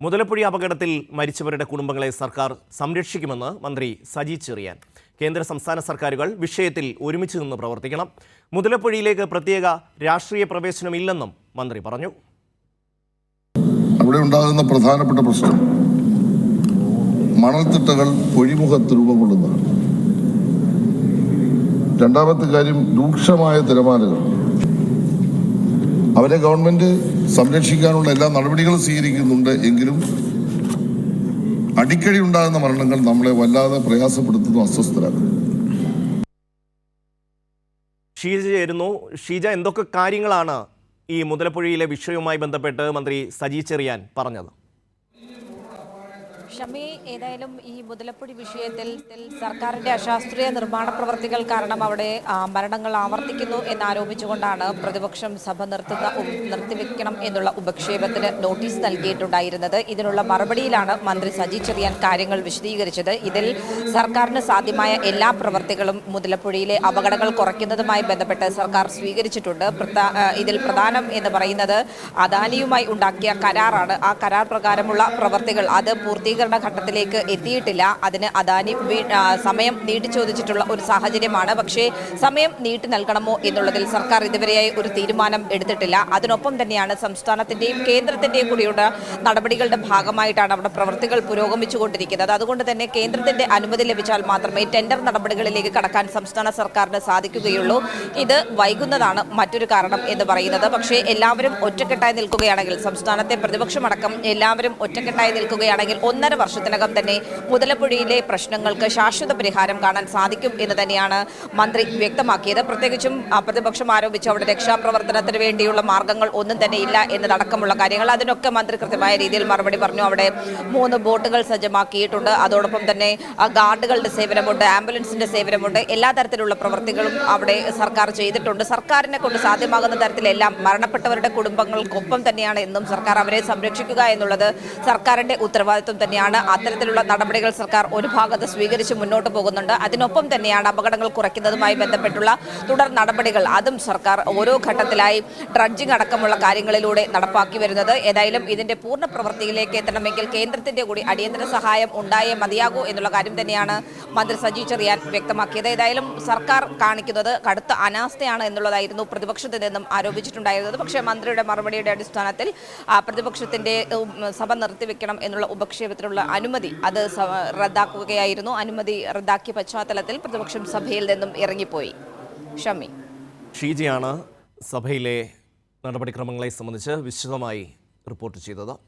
മുതലപ്പുഴ അപകടത്തിൽ മരിച്ചവരുടെ കുടുംബങ്ങളെ സർക്കാർ സംരക്ഷിക്കുമെന്ന് മന്ത്രി സജി ചെറിയാൻ. കേന്ദ്ര സംസ്ഥാന സർക്കാരുകൾ വിഷയത്തിൽ ഒരുമിച്ച് നിന്ന് പ്രവർത്തിക്കണം. മുതലപ്പുഴയിലേക്ക് പ്രത്യേക രാഷ്ട്രീയ പ്രവേശനമില്ലെന്നും മന്ത്രി പറഞ്ഞു. അവിടെ ഉണ്ടാകുന്ന പ്രധാനപ്പെട്ട പ്രശ്നം മണൽത്തിട്ടകൾ പൊഴിമുഖത്ത് രൂപം കൊള്ളുന്നതാണ്. രണ്ടാമത്തെ കാര്യം രൂക്ഷമായ തിരമാലകൾ. അവരെ ഗവൺമെന്റ് സംരക്ഷിക്കാനുള്ള എല്ലാ നടപടികളും സ്വീകരിക്കുന്നുണ്ട്. എങ്കിലും അടിക്കടി ഉണ്ടാകുന്ന മരണങ്ങൾ നമ്മളെ വല്ലാതെ പ്രയാസപ്പെടുത്തുന്നു, അസ്വസ്ഥരാക്കുന്നു. ഷീജ, എന്തൊക്കെ കാര്യങ്ങളാണ് ഈ മുതലപ്പുഴയിലെ വിഷയവുമായി ബന്ധപ്പെട്ട് മന്ത്രി സജി ചെറിയാൻ പറഞ്ഞത്? ഷമി, ഏതായാലും ഈ മുതലപ്പുഴ വിഷയത്തിൽ സർക്കാരിന്റെ അശാസ്ത്രീയ നിർമ്മാണ പ്രവർത്തികൾ കാരണം അവിടെ മരണങ്ങൾ ആവർത്തിക്കുന്നു എന്നാരോപിച്ചുകൊണ്ടാണ് പ്രതിപക്ഷം സഭ നിർത്തിവെക്കണം എന്നുള്ള ഉപക്ഷേപത്തിന് നോട്ടീസ് നൽകിയിട്ടുണ്ടായിരുന്നത്. ഇതിനുള്ള മറുപടിയിലാണ് മന്ത്രി സജി ചെറിയാൻ കാര്യങ്ങൾ വിശദീകരിച്ചത്. ഇതിൽ സർക്കാരിന് സാധ്യമായ എല്ലാ പ്രവർത്തികളും മുതലപ്പുഴയിലെ അപകടങ്ങൾ കുറയ്ക്കുന്നതുമായി ബന്ധപ്പെട്ട് സർക്കാർ സ്വീകരിച്ചിട്ടുണ്ട്. ഇതിൽ പ്രധാനം എന്ന് പറയുന്നത് അദാനിയുമായി ഉണ്ടാക്കിയ കരാറാണ്. ആ കരാർ പ്രകാരമുള്ള പ്രവർത്തികൾ അത് പൂർത്തീകരണ ഘട്ടത്തിലേക്ക് എത്തിയിട്ടില്ല. അതിന് അദാനി സമയം നീട്ടി ചോദിച്ചിട്ടുള്ള ഒരു സാഹചര്യമാണ്. പക്ഷേ സമയം നീട്ടി നൽകണമോ എന്നുള്ളതിൽ സർക്കാർ ഇതുവരെയായി ഒരു തീരുമാനം എടുത്തിട്ടില്ല. അതിനൊപ്പം തന്നെയാണ് സംസ്ഥാനത്തിന്റെയും കേന്ദ്രത്തിന്റെയും കൂടിയുള്ള നടപടികളുടെ ഭാഗമായിട്ടാണ് അവിടെ പ്രവൃത്തികൾ പുരോഗമിച്ചുകൊണ്ടിരിക്കുന്നത്. അതുകൊണ്ട് തന്നെ കേന്ദ്രത്തിന്റെ അനുമതി ലഭിച്ചാൽ മാത്രമേ ടെൻഡർ നടപടികളിലേക്ക് കടക്കാൻ സംസ്ഥാന സർക്കാരിന് സാധിക്കുകയുള്ളൂ. ഇത് വൈകുന്നതാണ് മറ്റൊരു കാരണം എന്ന് പറയുന്നത്. പക്ഷേ എല്ലാവരും ഒറ്റക്കെട്ടായി നിൽക്കുകയാണെങ്കിൽ, സംസ്ഥാനത്തെ പ്രതിപക്ഷമടക്കം എല്ലാവരും ഒറ്റക്കെട്ടായി നിൽക്കുകയാണെങ്കിൽ 1.5 വർഷത്തിനകം തന്നെ മുതലപ്പുഴയിലെ പ്രശ്നങ്ങൾക്ക് ശാശ്വത പരിഹാരം കാണാൻ സാധിക്കും എന്ന് തന്നെയാണ് മന്ത്രി വ്യക്തമാക്കിയത്. പ്രത്യേകിച്ചും പ്രതിപക്ഷം ആരോപിച്ച അവിടെ രക്ഷാപ്രവർത്തനത്തിന് വേണ്ടിയുള്ള മാർഗങ്ങൾ ഒന്നും തന്നെ ഇല്ല എന്നതടക്കമുള്ള കാര്യങ്ങൾ, അതിനൊക്കെ മന്ത്രി കൃത്യമായ രീതിയിൽ മറുപടി പറഞ്ഞു. അവിടെ 3 ബോട്ടുകൾ സജ്ജമാക്കിയിട്ടുണ്ട്. അതോടൊപ്പം തന്നെ ഗാർഡുകളുടെ സേവനമുണ്ട്, ആംബുലൻസിന്റെ സേവനമുണ്ട്. എല്ലാ തരത്തിലുള്ള പ്രവൃത്തികളും അവിടെ സർക്കാർ ചെയ്തിട്ടുണ്ട്. സർക്കാരിനെ കൊണ്ട് സാധ്യമാകുന്ന തരത്തിലെല്ലാം മരണപ്പെട്ടവരുടെ കുടുംബങ്ങൾക്കൊപ്പം തന്നെയാണ് എന്നും സർക്കാർ അവരെ സംരക്ഷിക്കുക എന്നുള്ളത് സർക്കാരിന്റെ ഉത്തരവാദിത്വം തന്നെയാണ്. അത്തരത്തിലുള്ള നടപടികൾ സർക്കാർ ഒരു ഭാഗത്ത് സ്വീകരിച്ച് മുന്നോട്ട് പോകുന്നുണ്ട്. അതിനൊപ്പം തന്നെയാണ് അപകടങ്ങൾ കുറയ്ക്കുന്നതുമായി ബന്ധപ്പെട്ടുള്ള തുടർ നടപടികൾ, അതും സർക്കാർ ഓരോ ഘട്ടത്തിലായി ഡ്രഡ്ജിംഗ് അടക്കമുള്ള കാര്യങ്ങളിലൂടെ നടപ്പാക്കി വരുന്നത്. ഏതായാലും ഇതിന്റെ പൂർണ്ണ പ്രവൃത്തിയിലേക്ക് എത്തണമെങ്കിൽ കേന്ദ്രത്തിന്റെ കൂടി അടിയന്തര സഹായം ഉണ്ടായേ മതിയാകൂ എന്നുള്ള കാര്യം തന്നെയാണ് മന്ത്രി സജി ചെറിയാൻ വ്യക്തമാക്കിയത്. ഏതായാലും സർക്കാർ കാണിക്കുന്നത് കടുത്ത അനാസ്ഥയാണ് എന്നുള്ളതായിരുന്നു പ്രതിപക്ഷത്തിൽ നിന്നും ആരോപിച്ചിട്ടുണ്ടായിരുന്നത്. പക്ഷേ മന്ത്രിയുടെ മറുപടിയുടെ അടിസ്ഥാനത്തിൽ പ്രതിപക്ഷത്തിന്റെ സഭ നിർത്തിവെക്കണം എന്നുള്ള ഉപക്ഷേപത്തിലുള്ള അനുമതി അത് റദ്ദാക്കുകയായിരുന്നു. അനുമതി റദ്ദാക്കിയ പശ്ചാത്തലത്തിൽ പ്രതിപക്ഷം സഭയിൽ നിന്നും ഇറങ്ങിപ്പോയി. ഷമി, ഷീജയാണ് സഭയിലെ നടപടിക്രമങ്ങളെ സംബന്ധിച്ച് വിശദമായി റിപ്പോർട്ട് ചെയ്തത്.